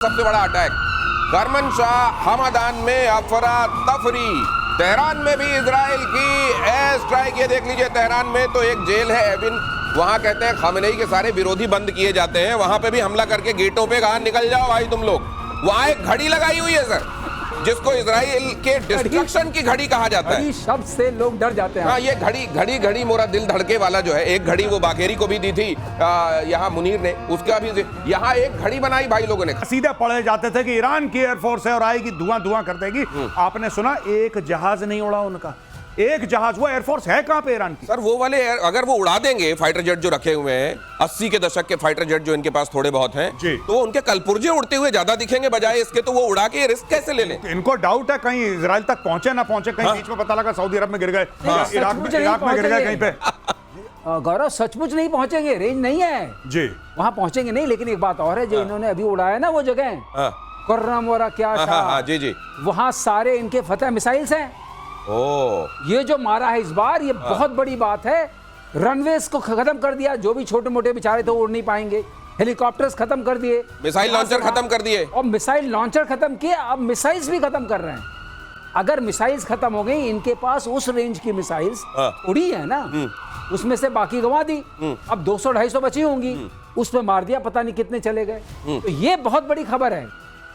सबसे बड़ा अटैक करमनशाह हमदान में अफरा तफरी। तेहरान में भी इजराइल की एयर स्ट्राइक। ये देख लीजिए, तेहरान में तो एक जेल है एविन, वहां कहते हैं खामेनेई के सारे विरोधी बंद किए जाते हैं, वहां पे भी हमला करके गेटों पे कहा निकल जाओ भाई तुम लोग। वहां एक घड़ी लगाई हुई है सर, जिसको इजराइल के डिस्ट्रक्शन की घड़ी कहा जाता है। शब्द से लोग डर जाते हैं। हाँ, ये घड़ी मोरा दिल धड़के वाला जो है, एक घड़ी वो बाघेरी को भी दी थी यहाँ मुनीर ने, उसका भी यहाँ एक घड़ी बनाई भाई लोगों ने। सीधे पढ़े जाते थे कि ईरान की एयरफोर्स है और आएगी धुआं धुआं कर देगी। आपने सुना एक जहाज नहीं उड़ा उनका, एक जहाज। वो एयरफोर्स है कहां पे ईरान की? सर वो वाले अगर वो उड़ा देंगे फाइटर जेट जो रखे हुए हैं, 80 के दशक के फाइटर जेट जो इनके पास थोड़े बहुत हैं, तो उनके कलपुर्जे उड़ते हुए ज्यादा दिखेंगे बजाय इसके, तो वो उड़ा के रिस्क कैसे ले लें? इनको डाउट है कहीं इजराइल तक पहुंचे ना पहुंचे, कहीं बीच में पता लगा सऊदी अरब में गिर गए, इराक में गिर गए कहीं पे। गौरव सचमुच नहीं पहुंचेंगे, रेंज नहीं है जी, वहां पहुंचेंगे नहीं। लेकिन एक बात और है, जो इन्होंने अभी उड़ाया ना वो जगह कुर्रम और क्या जी, वहां सारे इनके फतेह मिसाइल्स हैं। ये जो मारा है इस बार, ये बहुत बड़ी बात है। रनवेज को खत्म कर दिया, जो भी छोटे मोटे बेचारे थे उड़ नहीं पाएंगे। हेलीकॉप्टर्स खत्म कर दिए, मिसाइल लॉन्चर खत्म कर दिए, और मिसाइल लॉन्चर खत्म किए, अब मिसाइल्स भी खत्म कर रहे हैं। अगर मिसाइल्स खत्म हो गई, इनके पास उस रेंज की मिसाइल्स उड़ी है ना, उसमें से बाकी गंवा दी। अब 200-250 बची होंगी, उसमें मार दिया, पता नहीं कितने चले गए। तो ये बहुत बड़ी खबर है।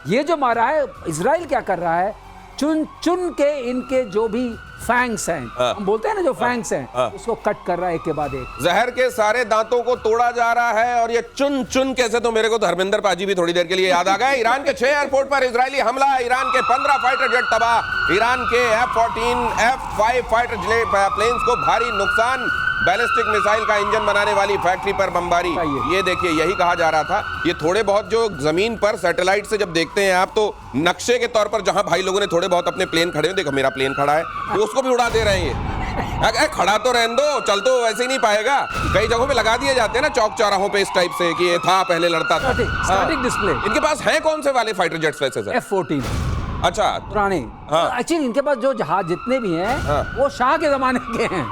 ये जो मारा है, इजराइल क्या कर रहा है, चुन चुन के इनके जो भी फैंग्स हैं, हम बोलते हैं ना जो फैंग्स हैं, उसको कट कर रहा है एक के बाद एक। जहर के सारे दांतों को तोड़ा जा रहा है। और ये चुन चुन कैसे, तो मेरे को धर्मेंद्र पाजी भी थोड़ी देर के लिए याद आ गए। ईरान के 6 एयरपोर्ट पर इजरायली हमला, ईरान के 15 फाइटर जेट तबाह, ईरान के F-14 F-5 फाइटर प्लेन्स को भारी नुकसान, बैलिस्टिक मिसाइल का इंजन बनाने वाली फैक्ट्री पर बमबारी। ये देखिए, यही कहा जा रहा था। ये थोड़े बहुत जो जमीन पर सैटेलाइट से जब देखते हैं आप, तो नक्शे के तौर पर जहां भाई लोगों ने थोड़े बहुत अपने प्लेन खड़े हैं, देखो मेरा प्लेन खड़ा है, तो उसको भी उड़ा दे रहे हैं ये। खड़ा तो रहने दो, चल तो वैसे ही नहीं पाएगा। कई जगहों पे लगा दिए जाते हैं ना चौक चौराहों पे इस टाइप से कि ये था पहले लड़ता था। Static display. इनके पास है कौन से वाले फाइटर जेट्स वैसे सर? F-14। अच्छा, पुराने। एक्चुअली इनके पास जो जहाज जितने भी हैं, वो शाह के जमाने के हैं।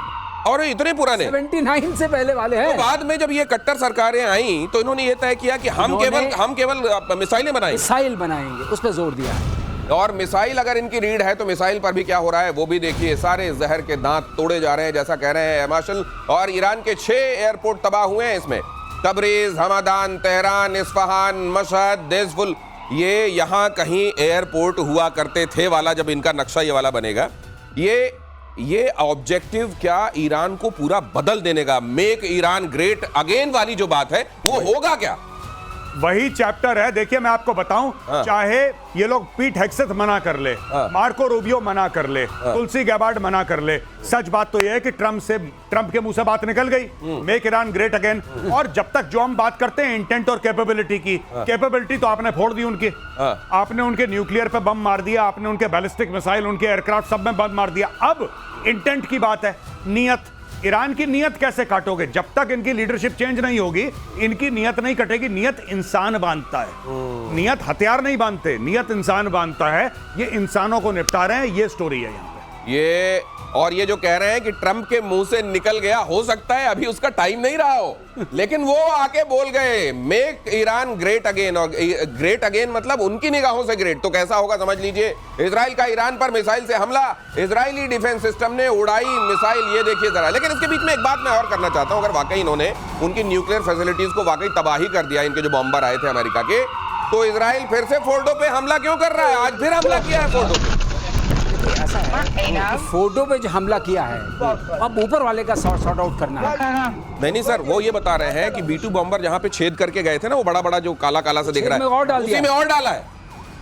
और इतने पुराने 79 से पहले वाले हैं। तो बाद में जब ये कट्टर सरकारें आई, तो इन्होंने ये तय किया कि हम केवल मिसाइलें बनाएंगे, मिसाइल बनाएंगे, उस पर जोर दिया। और मिसाइल अगर इनकी रीड है, तो मिसाइल पर भी क्या हो रहा है वो भी देखिए। सारे जहर के दांत तोड़े जा रहे हैं, जैसा कह रहे हैं मार्शल। और ईरान के 6 एयरपोर्ट तबाह हुए हैं इसमें, Tabriz, Hamdan, Tehran, Isfahan, Mashhad, देज़फुल। ये यहाँ कहीं एयरपोर्ट हुआ करते थे वाला, जब इनका नक्शा ये वाला बनेगा, ये ऑब्जेक्टिव क्या ईरान को पूरा बदल देने का, मेक ईरान ग्रेट अगेन वाली जो बात है, वो होगा क्या? वही चैप्टर है। देखिए मैं आपको बताऊं, चाहे ये लोग पीट हेग्सेथ मना कर ले, मार्को रूबियो मना कर ले, तुलसी गैबार्ड मना कर ले, सच बात तो ये है कि ट्रंप के मुंह से बात निकल गई, मेक ईरान ग्रेट अगेन। और जब तक जो हम बात करते हैं इंटेंट और कैपेबिलिटी की, कैपेबिलिटी तो आपने फोड़ दी उनकी। आपने उनके न्यूक्लियर पे बम मार दिया, आपने उनके बैलिस्टिक मिसाइल, उनके एयरक्राफ्ट सब में बम मार दिया। अब इंटेंट की बात है, नियत। ईरान की नियत कैसे काटोगे? जब तक इनकी लीडरशिप चेंज नहीं होगी, इनकी नियत नहीं कटेगी। नियत इंसान बांधता है, नियत हथियार नहीं बांधते, नियत इंसान बांधता है। ये इंसानों को निपटा रहे हैं, ये स्टोरी है यहाँ पे। और ये जो कह रहे हैं कि ट्रंप के मुंह से निकल गया, हो सकता है अभी उसका टाइम नहीं रहा हो, लेकिन वो आके बोल गए मेक ईरान ग्रेट अगेन। और ग्रेट अगेन मतलब उनकी निगाहों से ग्रेट, तो कैसा होगा समझ लीजिए। इजराइल का ईरान पर मिसाइल से हमला, इजरायली डिफेंस सिस्टम ने उड़ाई मिसाइल। ये देखिए जरा। लेकिन इसके बीच में एक बात मैं और करना चाहता हूं, अगर वाकई इन्होंने उनकी न्यूक्लियर फैसिलिटीज को वाकई तबाही कर दिया, इनके जो बॉम्बर आए थे अमेरिका के, तो इजराइल फिर से फोर्डो पे हमला क्यों कर रहा है? आज फिर हमला किया है फोर्डो पे। ऐसा है, फोटो पे जो हमला किया है, अब ऊपर वाले का सॉर्ट आउट करना है। नहीं सर, वो ये बता रहे हैं कि B-2 बॉम्बर जहां पे छेद करके गए थे ना, वो बड़ा बड़ा जो काला काला से दिख रहा है, उसी में और डाला है।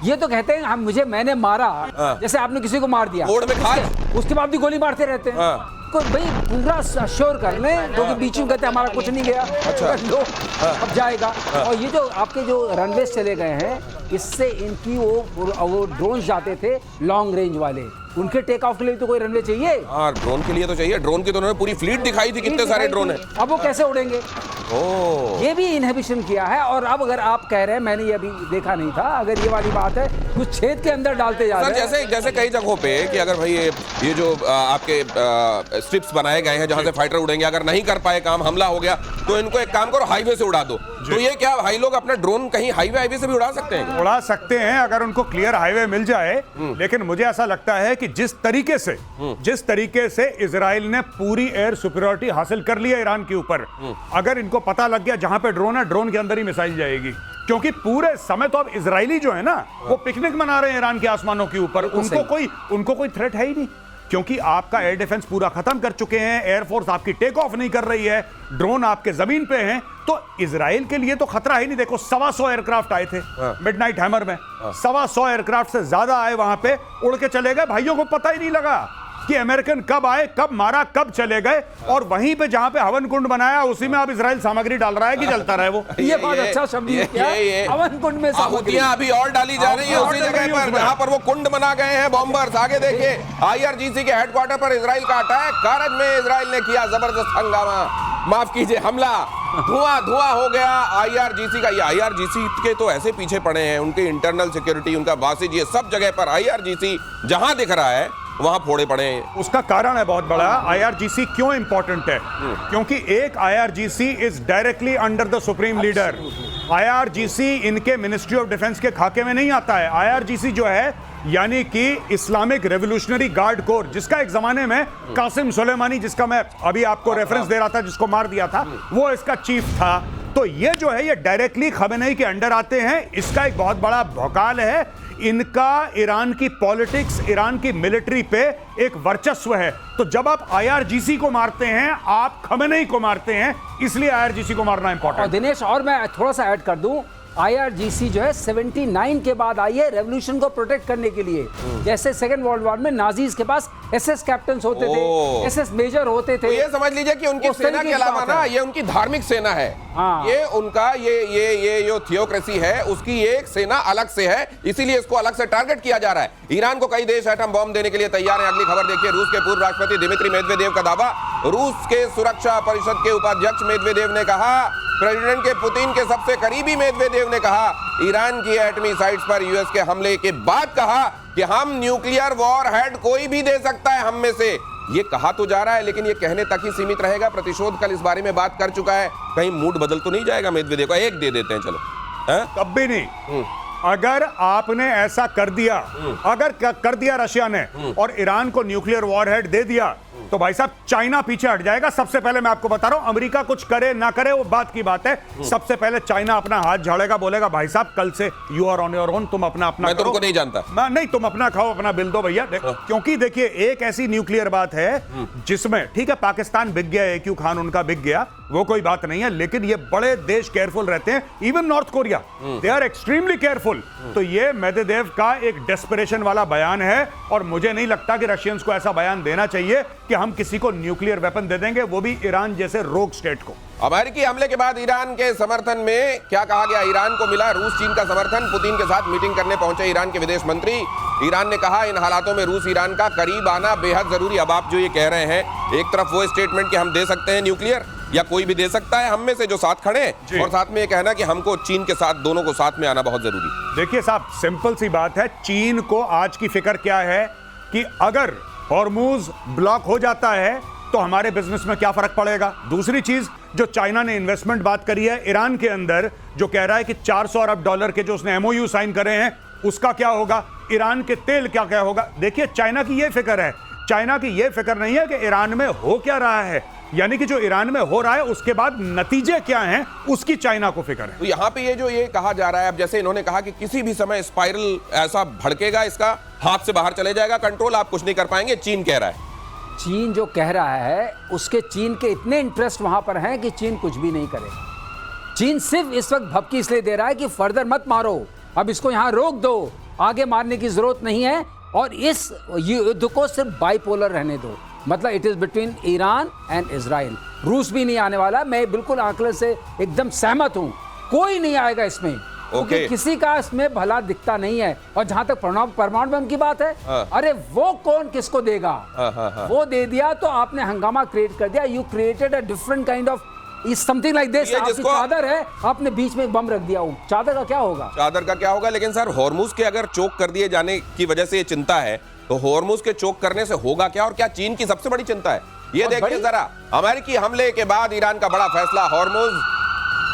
ये तो कहते हैं मैंने मारा, जैसे आपने किसी को मार दिया, उसके बाद भी गोली मारते रहते हैं। कोई भाई पूरा अश्योर कर ले, क्योंकि बीच में कहते हमारा कुछ नहीं गया। अच्छा, लो अब जाएगा। और ये जो आपके जो रनवेज चले गए हैं, इससे इनकी वो ड्रोन जाते थे लॉन्ग रेंज वाले, उनके टेक ऑफ के लिए तो कोई रनवे चाहिए। हाँ, ड्रोन के लिए तो चाहिए। ड्रोन की तो उन्होंने पूरी फ्लीट दिखाई थी, कितने सारे ड्रोन हैं। अब वो कैसे उड़ेंगे? ये भी इनहिबिशन किया है। और अब अगर आप कह रहे हैं, मैंने ये अभी देखा नहीं था, अगर ये वाली बात है, कुछ छेद के अंदर डालते जा रहे हैं। जैसे कई जगहों पे कि अगर भाई ये जो आपके स्ट्रिप्स बनाए गए हैं जहां से फाइटर उड़ेंगे, अगर नहीं कर पाए काम, हमला हो गया, तो इनको एक काम करो, हाईवे से उड़ा दो। तो ये क्या भाई लोग अपना ड्रोन कहीं हाईवे से भी उड़ा सकते हैं? उड़ा सकते हैं अगर उनको क्लियर हाईवे मिल जाए, लेकिन मुझे ऐसा लगता है कि जिस तरीके से इजराइल ने पूरी एयर सुपीरियरिटी हासिल कर ली है ईरान के ऊपर, अगर इनको पता लग गया जहां पे ड्रोन है, ड्रोन के अंदर ही मिसाइल जाएगी। क्योंकि पूरे समय तो अब इजरायली जो है ना, वो पिकनिक मना रहे हैं ईरान के आसमानों के ऊपर। उनको कोई थ्रेट है ही नहीं, क्योंकि आपका एयर डिफेंस पूरा खत्म कर चुके हैं, एयरफोर्स आपकी टेक ऑफ नहीं कर रही है, ड्रोन आपके जमीन पे हैं, तो इजराइल के लिए तो खतरा ही नहीं। देखो 125 एयरक्राफ्ट आए थे मिडनाइट हैमर में, 125 एयरक्राफ्ट से ज्यादा आए, वहां पे उड़ के चले गए। भाइयों को पता ही नहीं लगा कि अमेरिकन कब आए, कब मारा, कब चले गए। और वहीं पे जहां पे हवन कुंड बनाया, उसी में अब इजराइल सामग्री डाल रहा है कि जलता रहे वो। ये बहुत अच्छा शब्द किया, हवन कुंड में आहुतियां अभी और डाली जा रही है उसी जगह पर जहां पर वो कुंड बना गए हैं बॉम्बर्स। आगे देखिए, IRGC के हेडक्वार्टर पर इजराइल का अटैक, कारज में इजराइल ने किया जबरदस्त हंगामा, माफ कीजिए हमला, धुआं हो गया IRGC का। ये IRGC के तो ऐसे पीछे पड़े हैं, उनके इंटरनल सिक्योरिटी, उनका वासिज, ये सब जगह पर IRGC जहां दिख रहा है वहां फोड़े पड़े हैं। उसका कारण है बहुत बड़ा। IRGC क्यों इंपॉर्टेंट है? क्योंकि एक IRGC is directly under the supreme leader. IRGC इनके मिनिस्ट्री ऑफ डिफेंस के खाके में नहीं आता है। IRGC जो है, यानी कि इस्लामिक रेवोल्यूशनरी गार्ड कोर, जिसका एक जमाने में कासिम सुलेमानी, जिसका मैं अभी आपको रेफरेंस दे रहा था, जिसको मार दिया था, वो इसका चीफ था। तो ये जो है, ये डायरेक्टली खमेनेई के अंडर आते हैं। इसका एक बहुत बड़ा भौकाल है। इनका ईरान की पॉलिटिक्स, ईरान की मिलिट्री पे एक वर्चस्व है। तो जब आप IRGC को मारते हैं, आप खमेनेई को मारते हैं, इसलिए IRGC को मारना इंपॉर्टेंट। और दिनेश, और मैं थोड़ा सा ऐड कर दूं, IRGC जो है 79 के बाद आई है रेवोल्यूशन को प्रोटेक्ट करने के लिए। जैसे सेकेंड वर्ल्ड वॉर में नाजीज के पास SS कैप्टन होते थे, SS मेजर होते थे। तो ये समझ लीजिए कि उनकी सेना के अलावा ना, ये उनकी धार्मिक सेना है। हाँ। ये उनका ये जो थियोक्रेसी है, उसकी एक सेना अलग से है, इसीलिए इसको अलग से टारगेट किया जा रहा है। ईरान को कई देश एटम बॉम्ब देने के लिए तैयार हैं। अगली खबर देखिए, रूस के पूर्व राष्ट्रपति दिमित्री मेदवेदेव का दावा। रूस के सुरक्षा परिषद के उपाध्यक्ष मेदवेदेव ने कहा, प्रेसिडेंट के पुतिन के सबसे करीबी मेदवेदेव ने कहा, ईरान की एटमी साइट्स पर यूएस के हमले के बाद कहा कि हम न्यूक्लियर वॉर हेड कोई भी दे सकता है हम में से। ये कहा तो जा रहा है, लेकिन ये कहने तक ही सीमित रहेगा। प्रतिशोध कल इस बारे में बात कर चुका है, कहीं मूड बदल तो नहीं जाएगा मेदवेदेव का? एक दे देते हैं चलो, कब भी नहीं। अगर आपने ऐसा कर दिया, अगर कर दिया रशिया ने और ईरान को न्यूक्लियर वॉरहेड दे दिया, तो भाई साहब चाइना पीछे हट जाएगा। सबसे पहले मैं आपको बता रहा हूं, अमेरिका कुछ करे ना करे वो बात की बात है, सबसे पहले चाइना अपना हाथ झाड़ेगा, बोलेगा भाई साहब कल से you are on your own, तुम अपना मैं तुमको नहीं जानता। मैं नहीं, तुम अपना खाओ, अपना बिल दो भैया। क्योंकि देखिए, एक ऐसी न्यूक्लियर बात है जिसमें, ठीक है, पाकिस्तान बिक गया, AQ खान उनका बिक गया, वो कोई बात नहीं है, लेकिन ये बड़े देश केयरफुल रहते हैं। Even North Korea, they are extremely careful. तो ये मेदवेदेव का एक डेस्परेशन वाला बयान है, और मुझे नहीं लगता कि रशियंस को ऐसा बयान देना चाहिए कि हम किसी को न्यूक्लियर वेपन दे देंगे, वो भी ईरान जैसे रोग स्टेट को। अमेरिकी हमले के बाद ईरान के समर्थन में क्या कहा गया? ईरान को मिला रूस चीन का समर्थन। पुतिन के साथ मीटिंग करने पहुंचे ईरान के विदेश मंत्री। ईरान ने कहा, इन हालातों में रूस ईरान का करीब आना बेहद जरूरी। अब आप जो ये कह रहे हैं, एक तरफ वो स्टेटमेंट कि हम दे सकते हैं न्यूक्लियर, या कोई भी दे सकता है हम में से जो साथ खड़े हैं, और साथ में ये कहना कि हमको चीन के साथ, दोनों को साथ में आना बहुत जरूरी। देखिए साहब, सिंपल सी बात है, चीन को आज की फिक्र क्या है कि अगर हॉर्मूज ब्लॉक हो जाता है तो हमारे बिजनेस में क्या फर्क पड़ेगा। दूसरी चीज, जो चाइना ने इन्वेस्टमेंट बात करी है ईरान के अंदर, जो कह रहा है कि 400 अरब डॉलर के जो उसने MOU साइन करे हैं, उसका क्या होगा? ईरान के तेल क्या क्या होगा? देखिए, चाइना की ये फिक्र है, चाइना की ये फिक्र नहीं है कि ईरान में हो क्या रहा है, यानी कि जो ईरान में हो रहा है उसके बाद नतीजे क्या हैं, उसकी चाइना को फिक्र है। तो यहाँ पे ये जो ये कहा जा रहा है, अब जैसे इन्होंने कहा कि किसी भी समय स्पाइरल ऐसा भड़केगा, इसका हाथ से बाहर चले जाएगा, कंट्रोल आप कुछ नहीं कर पाएंगे, चीन कह रहा है। चीन जो कह रहा है, उसके चीन के इतने इंटरेस्ट वहां पर हैं कि चीन कुछ भी नहीं करेगा। चीन सिर्फ इस वक्त भपकी इसलिए दे रहा है कि फर्दर मत मारो, अब इसको यहां रोक दो, आगे मारने की जरूरत नहीं है, और इस युद्ध को सिर्फ बाइपोलर रहने दो। मतलब it is between Iran and Israel. रूस भी नहीं आने वाला, मैं बिल्कुल आंकड़े से एकदम सहमत हूं, कोई नहीं आएगा इसमें, क्योंकि किसी का इसमें भला दिखता नहीं है। और जहां तक परमाणु बम की बात है, अरे वो कौन किसको देगा? वो दे दिया तो आपने हंगामा क्रिएट कर दिया। You created a different kind of something like this. आपकी चादर है, आपने बीच में बम रख दिया, चादर का क्या होगा? चादर का क्या होगा? लेकिन सर, हॉर्मुज के अगर चोक कर दिए जाने की वजह से ये चिंता है, तो हॉर्मुज के चोक करने से होगा क्या, और क्या चीन की सबसे बड़ी चिंता है? ये देखिए जरा, अमेरिकी हमले के बाद ईरान का बड़ा फैसला, हॉर्मुज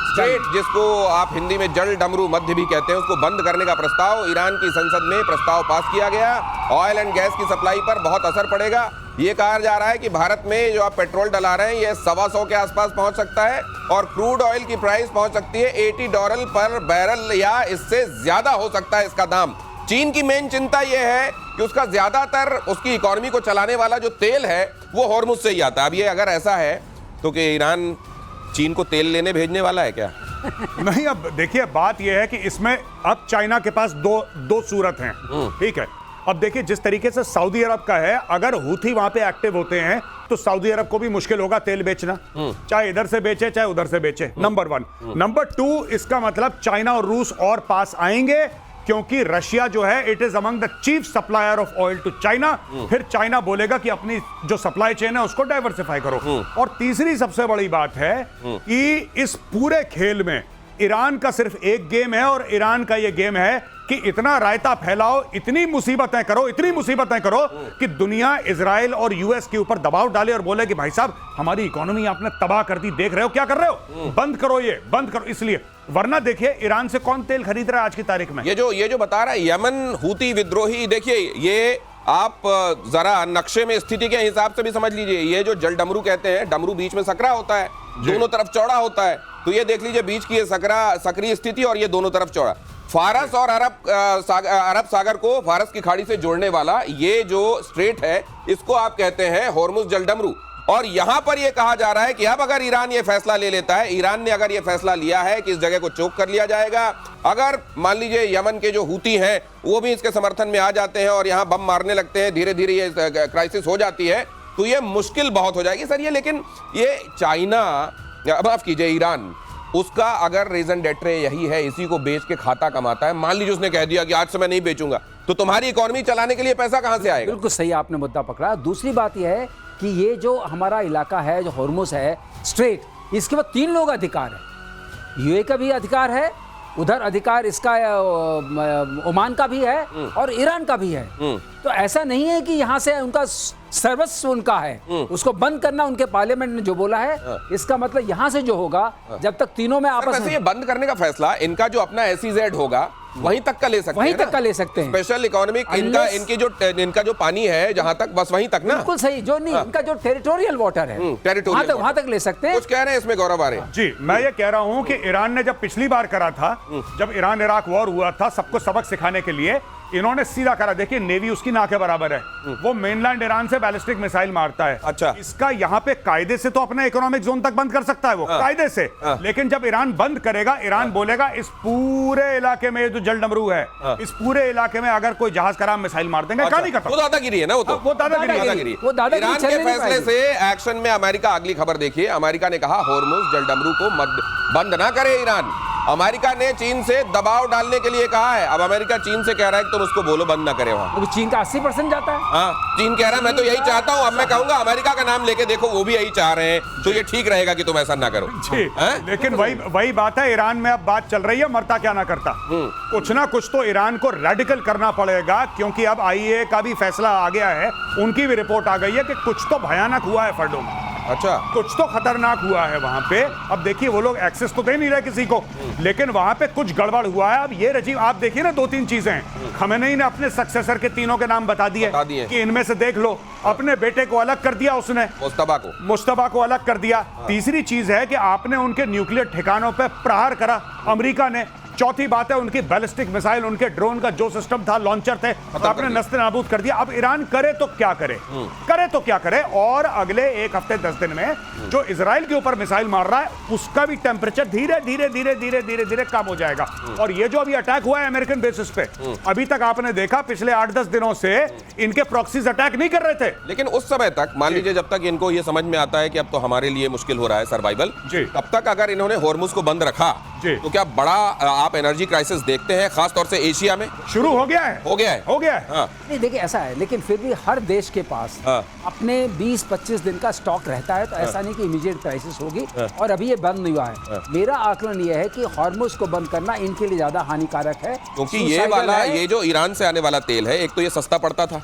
स्ट्रेट, जिसको आप हिंदी में जल डमरू मध्य भी कहते हैं, उसको बंद करने का प्रस्ताव ईरान की संसद में प्रस्ताव पास किया गया। ऑयल एंड गैस की सप्लाई पर बहुत असर पड़ेगा। ये कहा जा रहा है कि भारत में जो आप पेट्रोल डला रहे हैं ये $125 के आसपास पहुंच सकता है और क्रूड ऑयल की प्राइस पहुंच सकती है $80 पर बैरल या इससे ज्यादा हो सकता है इसका दाम। चीन की मेन चिंता यह है कि उसका ज्यादातर उसकी इकोनॉमी को चलाने वाला जो तेल है वो हॉर्मुज से ही आता है। अब ये अगर ऐसा है तो कि ईरान चीन को तेल लेने भेजने वाला है क्या? नहीं, अब देखिए बात यह है कि इसमें अब चाइना के पास दो सूरत हैं, ठीक है। अब देखिए जिस तरीके से सऊदी अरब का है, अगर हूथी वहां पे एक्टिव होते हैं तो सऊदी अरब को भी मुश्किल होगा तेल बेचना, चाहे इधर से बेचे चाहे उधर से बेचे, नंबर 1। नंबर 2, इसका मतलब चाइना और रूस और पास आएंगे क्योंकि रशिया जो है it is among the chief supplier of oil to China. फिर चाइना बोलेगा कि अपनी जो सप्लाई चेन है उसको डाइवर्सिफाई करो। और तीसरी सबसे बड़ी बात है कि इस पूरे खेल में ईरान का सिर्फ एक गेम है और ईरान का यह गेम है कि इतना रायता फैलाओ, इतनी मुसीबतें करो कि दुनिया इजराइल और यूएस के ऊपर दबाव डाले और बोले कि भाई साहब हमारी इकोनॉमी आपने तबाह कर दी, देख रहे हो क्या कर रहे हो, बंद करो, ये बंद करो। इसलिए वरना देखिए ईरान से कौन तेल खरीद रहा है आज की तारीख में? ये जो बता रहा है यमन हूती विद्रोही, देखिए ये आप जरा नक्शे में स्थिति के हिसाब से भी समझ लीजिए। ये जो जल डमरू कहते हैं, डमरू बीच में सकरा होता है, दोनों तरफ चौड़ा होता है, तो ये देख लीजिए बीच की ये सक्रिय स्थिति और ये दोनों तरफ चौड़ा। फारस और अरब सागर को फारस की खाड़ी से जोड़ने वाला ये जो स्ट्रेट है इसको आप कहते हैं हॉर्मुज जल डमरू। और यहां पर यह कहा जा रहा है कि अब अगर ईरान ये फैसला ले लेता है, ईरान ने अगर ये फैसला लिया है कि इस जगह को चोक कर लिया जाएगा, अगर मान लीजिए यमन के जो हूती हैं वो भी इसके समर्थन में आ जाते हैं और यहां बम मारने लगते हैं, धीरे धीरे ये क्राइसिस हो जाती है, तो ये मुश्किल बहुत हो जाएगी सर। ये लेकिन ये चाइना, माफ कीजिए ईरान, उसका अगर रीजन डेट्रे यही है, इसी को बेच के खाता कमाता है, मान लीजिए उसने कह दिया कि आज से मैं नहीं बेचूंगा, तो तुम्हारी इकोनॉमी चलाने के लिए पैसा कहां से आएगा? बिल्कुल सही आपने मुद्दा पकड़ा। दूसरी बात यह है कि ये जो हमारा इलाका है, जो हॉर्मुज है स्ट्रेट, इसके बाद 3 लोग अधिकार है। यूए का भी अधिकार है, उधर अधिकार इसका ओमान का भी है और ईरान का भी है। तो ऐसा नहीं है कि यहाँ से उनका सर्वस्व उनका है, उसको बंद करना उनके पार्लियामेंट ने जो बोला है, इसका मतलब यहाँ से जो होगा, जब तक तीनों में आपस में ये बंद करने का फैसला इनका जो अपना SEZ होगा वहीं तक का ले सकते हैं, वहीं तक का ले सकते हैं। स्पेशल इकोनॉमिक इनका जो पानी है जहां तक, बस वहीं तक ना। बिल्कुल सही, जो नहीं इनका जो टेरिटोरियल वाटर है वहां तक ले सकते हैं। कुछ कह रहे हैं इसमें गौरव आ रहे हैं जी। मैं ये कह रहा हूं कि ईरान ने जब पिछली बार करा था, जब ईरान इराक वॉर हुआ था, सबको सबक सिखाने के लिए इन्होंने सीधा करा। देखिए नेवी उसकी ना के बराबर है, वो मेनलैंड ईरान से बैलिस्टिक मिसाइल मारता है। अच्छा, इसका यहाँ पे कायदे से तो अपने इकोनॉमिक जोन तक बंद कर सकता है वो, कायदे से। लेकिन जब ईरान बंद करेगा, ईरान बोलेगा इस पूरे इलाके में जो जल डमरू है, इस पूरे इलाके में अगर कोई जहाज कराम मिसाइल मार देंगे, कहानी खत्म। वो दादागिरी है ना, वो दादागिरी। ईरान के फैसले से एक्शन में अमेरिका, अगली खबर देखिए, अमेरिका ने कहा हॉर्मुज जल डमरू को बंद ना करे ईरान। अमेरिका ने चीन से दबाव डालने के लिए कहा है। अब अमेरिका चीन से कह रहा है कि तुम उसको बोलो बंद ना करे वहां। चीन का 80% जाता है। हाँ, चीन कह रहा है मैं तो यही चाहता हूं। अब मैं कहूंगा अमेरिका का नाम लेके देखो, वो भी यही चाह रहे हैं, तो ये ठीक रहेगा कि तुम ऐसा ना करो जी। लेकिन वही बात है, ईरान में अब बात चल रही है, मरता क्या ना करता। कुछ ना कुछ तो ईरान को रेडिकल करना पड़ेगा, क्योंकि अब IAEA का भी फैसला आ गया है, उनकी भी रिपोर्ट आ गई है कि कुछ तो भयानक हुआ है फर्डो में। अच्छा, कुछ तो खतरनाक हुआ है वहां पे। अब देखिए वो लोग एक्सेस तो दे नहीं रहे किसी को, लेकिन वहां पे कुछ गड़बड़ हुआ है। अब ये रजीव आप देखिए ना, 2-3 चीजें हैं। खमेनेई ने अपने सक्सेसर के तीनों के नाम बता दिए कि इनमें से देख लो। अपने बेटे को अलग कर दिया उसने, मुस्तफा को अलग कर दिया। तीसरी चीज है कि आपने उनके न्यूक्लियर ठिकानों पे प्रहार करा अमेरिका ने। चौथी बात है उनकी बैलिस्टिक मिसाइल, उनके ड्रोन का जो सिस्टम था, लॉन्चर थे, आपने नस्ते नाबूद कर दिया। अब ईरान करे तो क्या करे, और अगले 1 हफ्ते 10 दिन में जो इजराइल के ऊपर मिसाइल मार रहा है, उसका भी टेम्परेचर धीरे धीरे कम हो जाएगा। और ये जो अभी अटैक हुआ है अमेरिकन बेसिस पे, अभी तक आपने देखा पिछले 8-10 दिनों से इनके प्रॉक्सीज अटैक नहीं कर रहे थे। लेकिन उस समय तक मान लीजिए, जब तक इनको ये समझ में आता है कि अब तो हमारे लिए मुश्किल हो रहा है सर्वाइवल, तब तक अगर इन्होंने हॉर्मुज को बंद रखा तो क्या बड़ा आप एनर्जी क्राइसिस देखते हैं, खास तौर से एशिया में? शुरू हो गया है। हाँ। नहीं देखिए ऐसा है, लेकिन फिर भी हर देश के पास अपने 20-25 दिन का स्टॉक रहता है, तो ऐसा नहीं कि इमीडिएट क्राइसिस होगी। और अभी ये बंद नहीं हुआ है। मेरा आकलन ये है कि हॉर्मुज को बंद करना इनके लिए ज्यादा हानिकारक है, क्योंकि ये जो ईरान से आने वाला तेल है, एक तो ये सस्ता पड़ता था,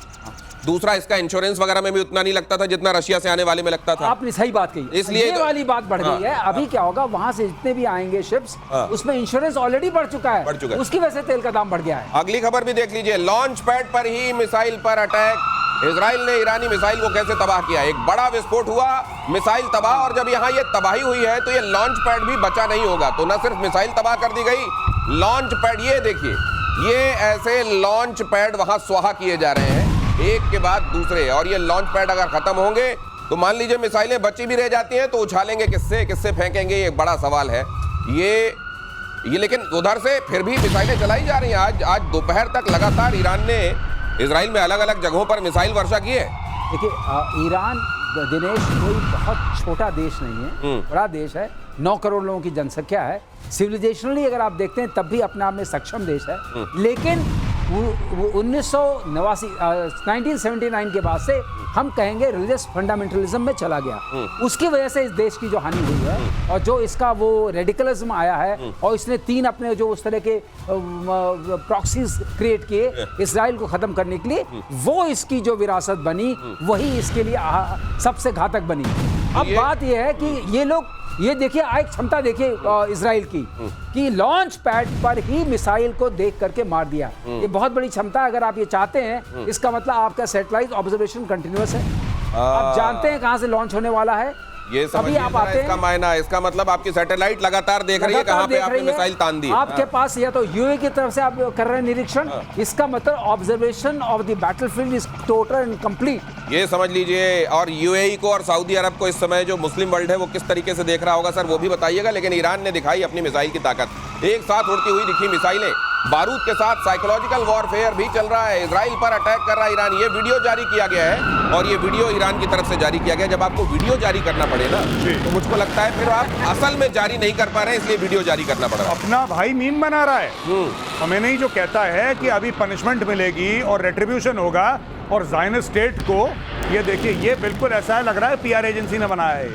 दूसरा इसका इंश्योरेंस वगैरह में भी उतना नहीं लगता था जितना रशिया से आने वाले में लगता था। आपने सही बात कही, इसलिए ये वाली बात बढ़ गई है। अभी क्या होगा, वहां से जितने भी आएंगे शिप्स, उसमें इंश्योरेंस ऑलरेडी बढ़ चुका है, उसकी वजह से तेल का दाम बढ़ गया है। अगली खबर भी देख लीजिए, लॉन्च पैड पर ही मिसाइल पर अटैक। इजराइल ने ईरानी मिसाइल को कैसे तबाह किया। एक बड़ा विस्फोट हुआ, मिसाइल तबाह, और जब यहाँ ये तबाही हुई है तो ये लॉन्च पैड भी बचा नहीं होगा। तो न सिर्फ मिसाइल तबाह कर दी गई, लॉन्च पैड, ये देखिए, ये ऐसे लॉन्च पैड वहां स्वाहा किए जा रहे हैं एक के बाद दूसरे। और ये लॉन्च पैड अगर खत्म होंगे तो मान लीजिए मिसाइलें बची भी रह जाती हैं तो उछालेंगे किससे फेंकेंगे, ये एक बड़ा सवाल है। ये लेकिन उधर से फिर भी मिसाइलें चलाई जा रही हैं। आज दोपहर तक लगातार ईरान ने इजराइल में अलग अलग जगहों पर मिसाइल वर्षा की है। देखिए, ईरान दिनेश कोई बहुत छोटा देश नहीं है, बड़ा देश है, 9 करोड़ लोगों की जनसंख्या है। सिविलाइजेशनली अगर आप देखते हैं तब भी अपने आप में सक्षम देश है, लेकिन 1979 के बाद से हम कहेंगे रिलीजियस फंडामेंटलिज्म में चला गया। उसकी वजह से इस देश की जो हानि हुई है और जो इसका वो रेडिकलिज्म आया है, और इसने 3 अपने जो उस तरह के प्रॉक्सीज क्रिएट किए इजराइल को खत्म करने के लिए, वो इसकी जो विरासत बनी वही इसके लिए सबसे घातक बनी। अब बात यह है कि ये लोग, ये देखिए, एक क्षमता देखिए इजराइल की कि लॉन्च पैड पर ही मिसाइल को देख करके मार दिया। ये बहुत बड़ी क्षमता है। अगर आप ये चाहते हैं, इसका मतलब आपका सैटेलाइट ऑब्जर्वेशन कंटिन्यूअस है, आप जानते हैं कहां से लॉन्च होने वाला है। ये समझिए आप आते हैं, इसका मायना, इसका मतलब आपकी सैटेलाइट लगातार देख रही है कहां पे आपने मिसाइल तान दी। आपके पास या तो यूए की तरफ से आप कर रहे हैं निरीक्षण, इसका मतलब observation of the battlefield is total and complete. ये समझ लीजिए। और यूएई को और सऊदी अरब को इस समय जो मुस्लिम वर्ल्ड है वो किस तरीके से देख रहा होगा सर, वो भी बताइएगा। लेकिन ईरान ने दिखाई अपनी मिसाइल की ताकत, एक साथ उड़ती हुई दिखी मिसाइलें, बारूद के साथ साइकोलॉजिकल वॉरफेयर भी चल रहा है। इजराइल पर अटैक कर रहा है ईरान। ये वीडियो जारी किया गया है और ये वीडियो ईरान की तरफ से जारी किया गया। जब आपको वीडियो जारी करना पड़े ना, तो मुझको लगता है फिर आप असल में जारी नहीं कर पा रहे हैं, इसलिए वीडियो जारी करना पड़ रहा है। अपना भाई मीम बना रहा है। हमें नहीं जो कहता है कि अभी पनिशमेंट मिलेगी और रेट्रीब्यूशन होगा, और ज़ायनिस्ट स्टेट को, ये देखिए, ये बिल्कुल ऐसा है, लग रहा है पीआर एजेंसी ने बनाया है।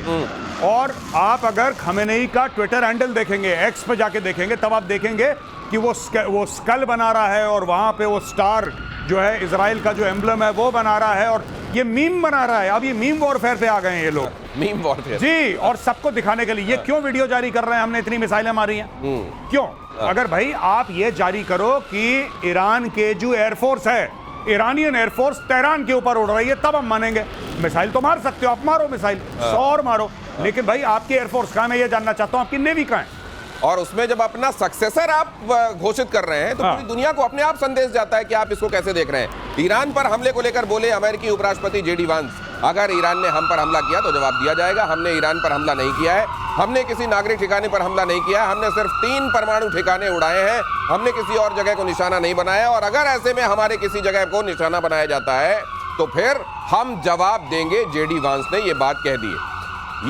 और आप अगर खमेनेई का ट्विटर हैंडल देखेंगे, एक्स पे जाके देखेंगे, तब आप देखेंगे कि वो स्कल बना रहा है और वहां पे वो स्टार जो है इजराइल का जो एम्ब्लम है वो बना रहा है, और ये मीम बना रहा है। अब ये मीम वॉरफेयर पे आ गए हैं ये लोग, मीम वॉरफेयर जी। और सबको दिखाने के लिए ये क्यों वीडियो जारी कर रहे हैं, हमने इतनी मिसाइलें मारी हैं, क्यों? अगर भाई आप ये जारी करो कि ईरान के जो एयरफोर्स है, ईरानियन एयरफोर्स तेहरान के ऊपर उड़ रही है, तब हम मानेंगे। मिसाइल तो मार सकते हो आप, मारो मिसाइल, 100 और मारो, लेकिन भाई आपकी एयरफोर्स कहां है, मैं ये जानना चाहता हूं, आपकी नेवी कहां है? और उसमें जब अपना सक्सेसर आप घोषित कर रहे हैं तो पूरी दुनिया को अपने आप संदेश जाता है कि आप इसको कैसे देख रहे हैं। ईरान पर हमले को लेकर बोले अमेरिकी उपराष्ट्रपति जेडी वांस, अगर ईरान ने हम पर हमला किया तो जवाब दिया जाएगा। हमने ईरान पर हमला नहीं किया है, हमने किसी नागरिक ठिकाने पर हमला नहीं किया है, हमने सिर्फ 3 परमाणु ठिकाने उड़ाए हैं, हमने किसी और जगह को निशाना नहीं बनाया। और अगर ऐसे में हमारे किसी जगह को निशाना बनाया जाता है तो फिर हम जवाब देंगे, जेडी वांस ने ये बात कह दी है।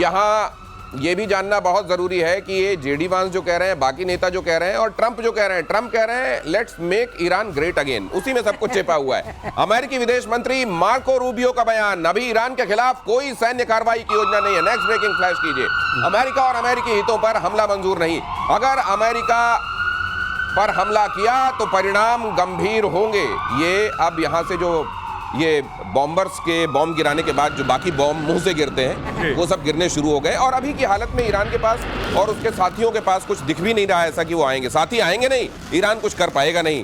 यहाँ ये भी जानना बहुत जरूरी है कि ये जेडी वांस जो कह रहे हैं, बाकी नेता जो कह रहे हैं, और ट्रंप जो कह रहे हैं, ट्रंप कह रहे हैं let's make Iran great again, उसी में सब कुछ छिपा हुआ है। अमेरिकी विदेश मंत्री मार्को रूबियो का बयान, अभी ईरान के खिलाफ कोई सैन्य कार्रवाई की योजना नहीं है। नेक्स्ट ब्रेकिंग फ्लैश कीजिए। अमेरिका और अमेरिकी हितों पर हमला मंजूर नहीं, अगर अमेरिका पर हमला किया तो परिणाम गंभीर होंगे। ये अब यहाँ से जो ये बॉम्बर्स के बॉम्ब गिराने के बाद जो बाकी बॉम्ब मुंह से गिरते हैं वो सब गिरने शुरू हो गए, और अभी की हालत में ईरान के पास और उसके साथियों के पास कुछ दिख भी नहीं रहा है ऐसा कि वो आएंगे। साथी आएंगे नहीं, ईरान कुछ कर पाएगा नहीं।